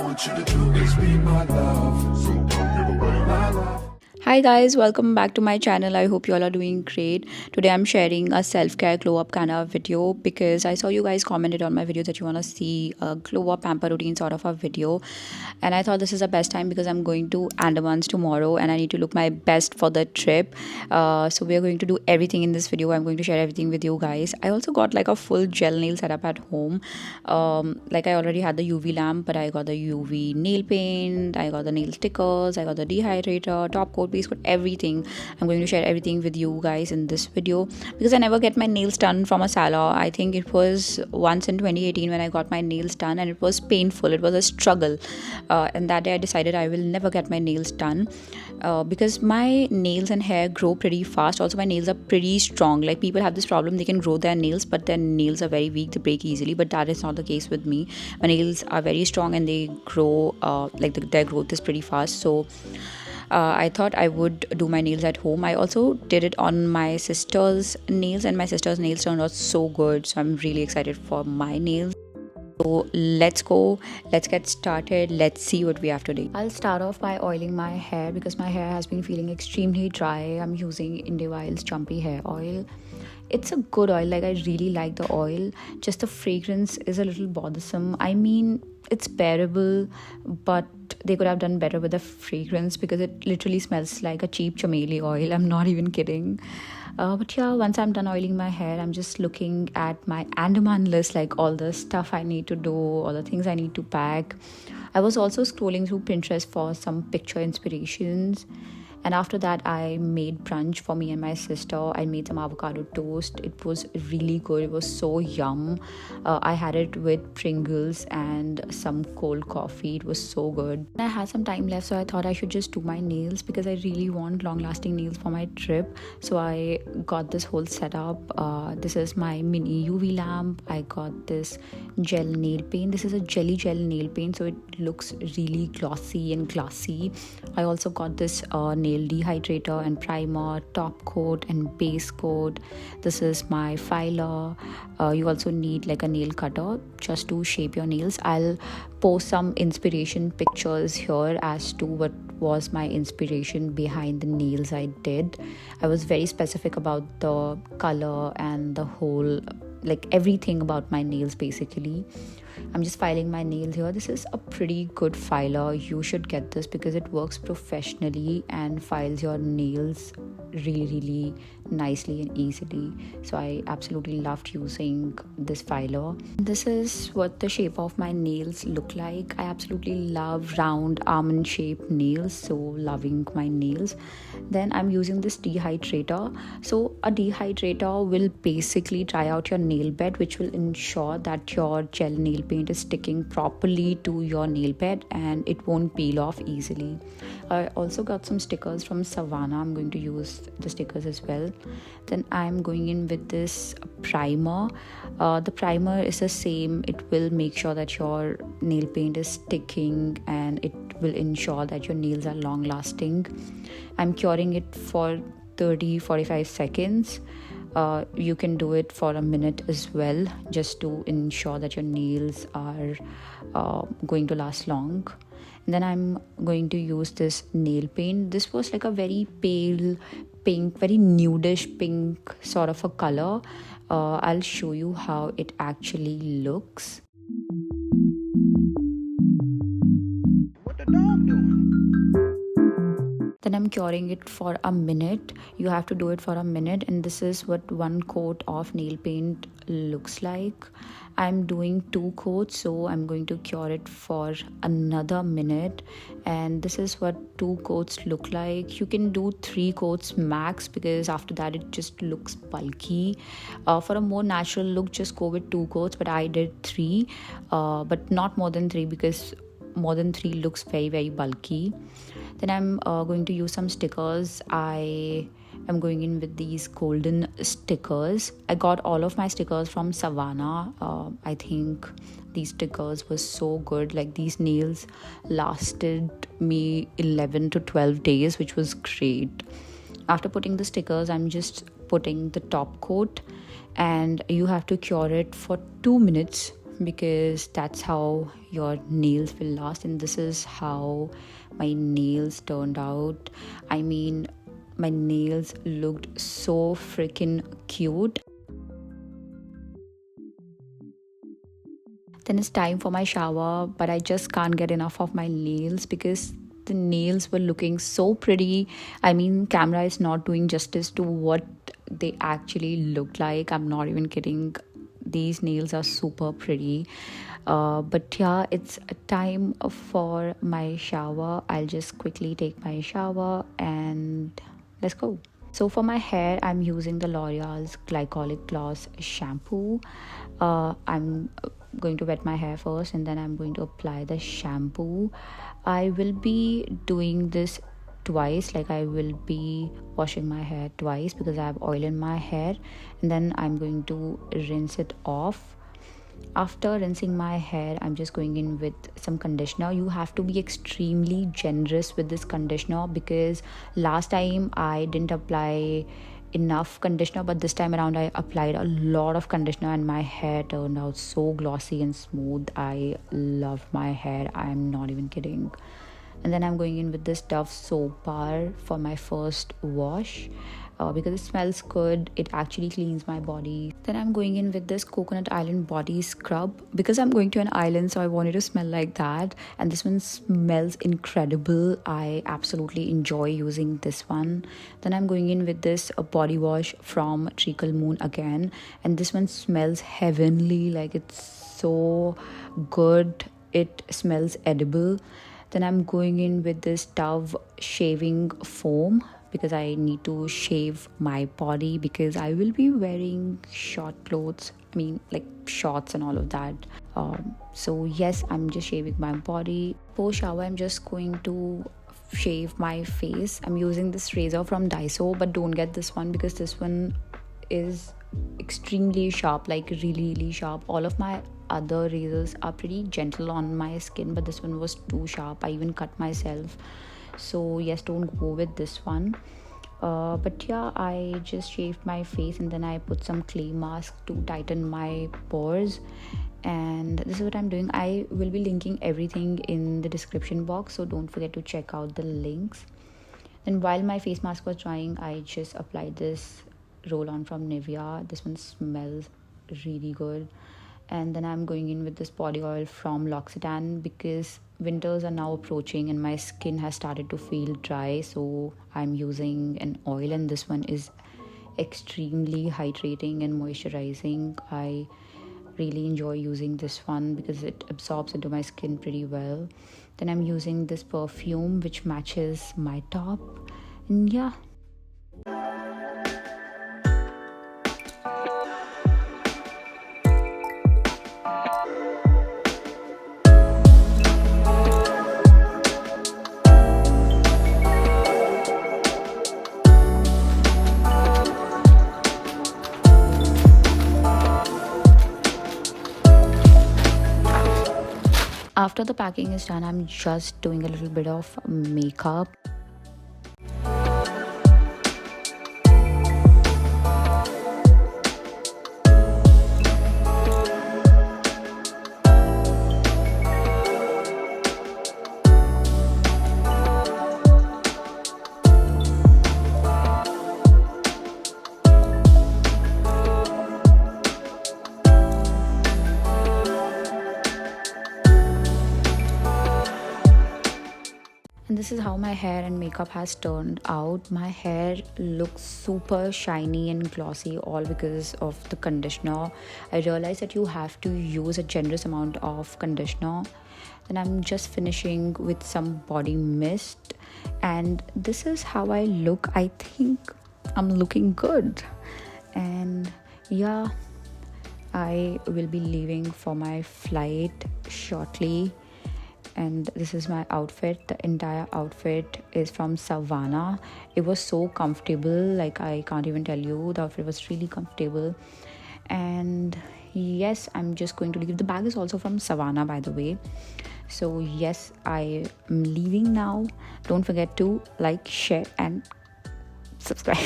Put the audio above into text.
want you to do is be my love. So come give away my love. Hi guys, welcome back to my channel. I hope you all are doing great. Today I'm sharing a self-care glow up kind of video because I saw you guys commented on my video that you want to see a glow up pamper routine sort of a video, and I thought this is the best time because I'm going to Andamans tomorrow and I need to look my best for the trip. So we are going to do everything in this video. I'm going to share everything with you guys. I also got like a full gel nail setup at home. Like I already had the UV lamp, but I got the UV nail paint, I got the nail stickers, I got the dehydrator, top coat, base coat, everything. I'm going to share everything with you guys in this video because I never get my nails done from a salon. I think it was once in 2018 when I got my nails done, and it was painful. It was a struggle, and that day I decided I will never get my nails done. Because my nails and hair grow pretty fast. Also, my nails are pretty strong. Like, people have this problem, they can grow their nails, but their nails are very weak, they break easily. But that is not the case with me. My nails are very strong and they grow, their growth is pretty fast. So I thought I would do my nails at home. I also did it on my sister's nails, and my sister's nails turned out so good. So I'm really excited for my nails. So let's go, let's get started, let's see what we have today. I'll start off by oiling my hair because my hair has been feeling extremely dry. I'm using Indē's Champi Hair Oil. It's a good oil, like I really like the oil, just the fragrance is a little bothersome. I mean, it's bearable, but they could have done better with the fragrance because it literally smells like a cheap chameli oil. I'm not even kidding. But yeah, once I'm done oiling my hair, I'm just looking at my Andaman list, like all the stuff I need to do, all the things I need to pack. I was also scrolling through Pinterest for some picture inspirations. And after that, I made brunch for me and my sister. I made some avocado toast. It was really good. It was so yum. I had it with Pringles and some cold coffee. It was so good. I had some time left, so I thought I should just do my nails because I really want long-lasting nails for my trip. So I got this whole setup. This is my mini UV lamp. I got this gel nail paint. This is a jelly gel nail paint, so it looks really glossy and glassy. I also got this nail dehydrator and primer, top coat and base coat. This is my filer. You also need like a nail cutter just to shape your nails. I'll post some inspiration pictures here as to what was my inspiration behind the nails I did. I was very specific about the color and the whole, like everything about my nails basically. I'm just filing my nails here. This is a pretty good filer. You should get this because it works professionally and files your nails really nicely and easily. So I absolutely loved using this filer. This is what the shape of my nails look like. I absolutely love round almond shaped nails, so loving my nails. Then I'm using this dehydrator. So a dehydrator will basically dry out your nail bed, which will ensure that your gel nail paint is sticking properly to your nail bed and it won't peel off easily. I also got some stickers from Savannah. I'm going to use the stickers as well. Then I'm going in with this primer. The primer is the same. It will make sure that your nail paint is sticking and it will ensure that your nails are long lasting. I'm curing it for 30-45 seconds. You can do it for a minute as well, just to ensure that your nails are going to last long. And then I'm going to use this nail paint. This was like a very pale pink, very nudish pink sort of a color. I'll show you how it actually looks. What the dog doing? Then I'm curing it for a minute. You have to do it for a minute, and this is what one coat of nail paint looks like. I'm doing 2 coats, so I'm going to cure it for another minute, and this is what 2 coats look like. You can do 3 coats max because after that it just looks bulky. For a more natural look, just go with 2 coats, but I did 3, but not more than 3 because more than 3 looks very bulky. Then I'm going to use some stickers. I am going in with these golden stickers. I got all of my stickers from Savannah. I think these stickers were so good. Like, these nails lasted me 11 to 12 days, which was great. After putting the stickers, I'm just putting the top coat, and you have to cure it for 2 minutes because that's how your nails will last. And this is how my nails turned out. I mean, my nails looked so freaking cute. Then it's time for my shower, but I just can't get enough of my nails because the nails were looking so pretty. I mean, camera is not doing justice to what they actually look like. I'm not even kidding. These nails are super pretty. But yeah, it's a time for my shower. I'll just quickly take my shower and let's go. So for my hair, I'm using the L'Oreal's Glycolic Gloss shampoo. I'm going to wet my hair first and then I'm going to apply the shampoo. I will be doing this twice, like I will be washing my hair twice because I have oil in my hair, and then I'm going to rinse it off. After rinsing my hair, I'm just going in with some conditioner. You have to be extremely generous with this conditioner because last time I didn't apply enough conditioner, but this time around I applied a lot of conditioner and my hair turned out so glossy and smooth. I love my hair, I'm not even kidding. And then I'm going in with this Dove Soap Bar for my first wash because it smells good. It actually cleans my body. Then I'm going in with this Coconut Island body scrub because I'm going to an island, so I wanted to smell like that, and this one smells incredible. I absolutely enjoy using this one. Then I'm going in with this body wash from Treaclemoon again, and this one smells heavenly. Like, it's so good, it smells edible. Then I'm going in with this Dove shaving foam because I need to shave my body because I will be wearing short clothes. I mean, like shorts and all of that. So yes, I'm just shaving my body. Post shower, I'm just going to shave my face. I'm using this razor from Daiso, but don't get this one because this one is extremely sharp, like really sharp. All of my other razors are pretty gentle on my skin, but this one was too sharp. I even cut myself. So yes, don't go with this one. But yeah, I just shaved my face and then I put some clay mask to tighten my pores, and this is what I'm doing. I will be linking everything in the description box, so don't forget to check out the links. Then while my face mask was drying, I just applied this roll on from Nivea. This one smells really good. And then I'm going in with this body oil from L'Occitane because winters are now approaching and my skin has started to feel dry, so I'm using an oil, and this one is extremely hydrating and moisturizing. I really enjoy using this one because it absorbs into my skin pretty well. Then I'm using this perfume which matches my top, and yeah. After the packing is done, I'm just doing a little bit of makeup. And this is how my hair and makeup has turned out. My hair looks super shiny and glossy, all because of the conditioner. I realized that you have to use a generous amount of conditioner. Then I'm just finishing with some body mist, and this is how I look. I think I'm looking good. And yeah, I will be leaving for my flight shortly. And this is my outfit. The entire outfit is from Savannah. It was so comfortable, like I can't even tell you. The outfit was really comfortable. And yes, I'm just going to leave. The bag is also from Savannah, by the way. So yes, I am leaving now. Don't forget to like, share and subscribe.